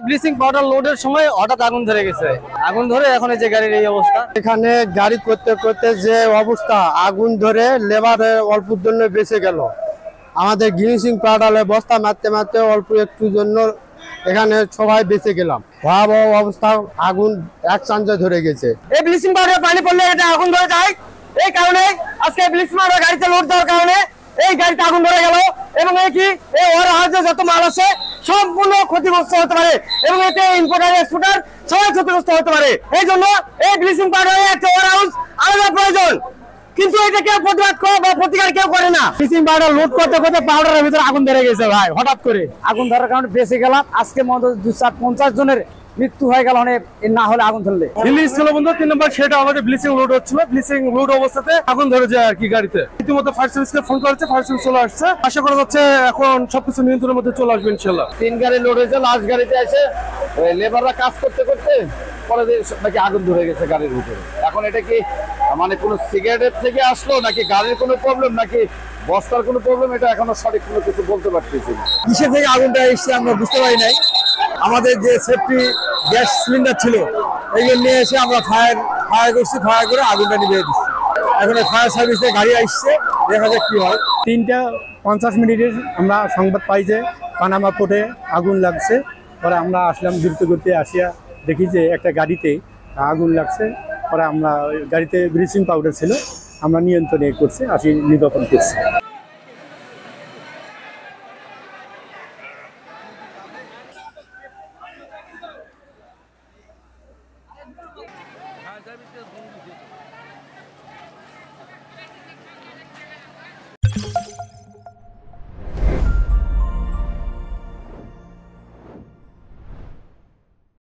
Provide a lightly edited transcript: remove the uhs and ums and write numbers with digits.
Bleaching powder লোডের সময় হঠাৎ আগুন ধরে গেছে। আগুন ধরে এখন এই যে গাড়ির এই অবস্থা। এখানে গাড়ি করতে করতে যে অবস্থা, আগুন ধরে লেবারের অল্পের জন্য বেঁচে গেল। আমাদের ব্লিচিং পাউডারে বস্তা মারতে মারতে অল্প একটু জন্য এখানে সবাই বেঁচে গেলাম। ভয়াবহ অবস্থা, আগুন এক চাঞ্চে ধরে গেছে। এই ব্লিচিং পাউডারে পানি পড়লে এটা আগুন ধরে যায়। এই কারণে আজকে ব্লিচিং পাউডার গাড়িতে লোড দেওয়ার কারণে এই গাড়িতে আগুন ধরে গেল এবং এই ওর হাজার যত মাল আছে সম্পূর্ণ ক্ষতিগ্রস্ত হতে পারে এবং এতে ইম্পোর্টার এক্সপোর্টার সবাই ক্ষতিগ্রস্ত হতে পারে। এই জন্য এই ব্লিচিং পাউডারে একটা ওয়ার হাউস আলাদা প্রয়োজন, কিন্তু এটা কেউ প্রতিবাদ করে বা প্রতিকার কেউ করে না। ব্লিচিং পাউডার লোড করতে করতে পাউডারের ভিতরে আগুন ধরে গেছে ভাই, হঠাৎ করে আগুন ধরার কারণে বেঁচে গেলাম। আজকে মধ্যে 250 জনের মৃত্যু হয়ে গেল না হলে আগুন ধরলে। দিল্লি ছিল বন্ধু 3 নম্বর সেটা আমাদের ব্লিচিং লোড হচ্ছিল। ব্লিচিং লোড অবস্থাতে আগুন ধরে যায় আর কি গাড়িতে। ইতিমধ্যে ফায়ার সার্ভিসকে ফোন করেছে, ফায়ার সার্ভিস চলে আসছে। আশা করা যাচ্ছে এখন সবকিছু নিয়ন্ত্রণের মধ্যে চলে আসবে ইনশাআল্লাহ। 3 গাড়ি লোড হয়েছে, লাস্ট গাড়িতে এসে ওই লেবাররা কাজ করতে করতে পরে নাকি আগুন ধরে গেছে গাড়ির ভিতরে। এখন এটা কি মানে কোনো সিগারেটের থেকে আসলো নাকি গাড়ির কোনো প্রবলেম নাকি বস্তার কোনো প্রবলেম, এটা এখনো সঠিক কোনো কিছু বলতে পারতেছি না। কিসের থেকে আগুনটা এসছে আমরা বুঝতে পারি নাই। আমাদের যে সেফটি গ্যাস সিলিন্ডার ছিল এইগুলো নিয়ে এসে আমরা ফায়ার করছি, ফায়ার করে আগুনটা নিভিয়ে দিচ্ছি। এখন ফায়ার সার্ভিসে গাড়ি আসছে, দেখা যাক কি হয়। 3টা 50 আমরা সংবাদ পাই যে পানামা পোর্টে আগুন লাগছে। পরে আমরা আসলাম দ্রুত করতে, আসিয়া দেখি যে একটা গাড়িতে আগুন লাগছে। পরে আমরা গাড়িতে ব্লিচিং পাউডার ছিল, আমরা নিয়ন্ত্রণে করছি, আসি নির্বাপন করছি।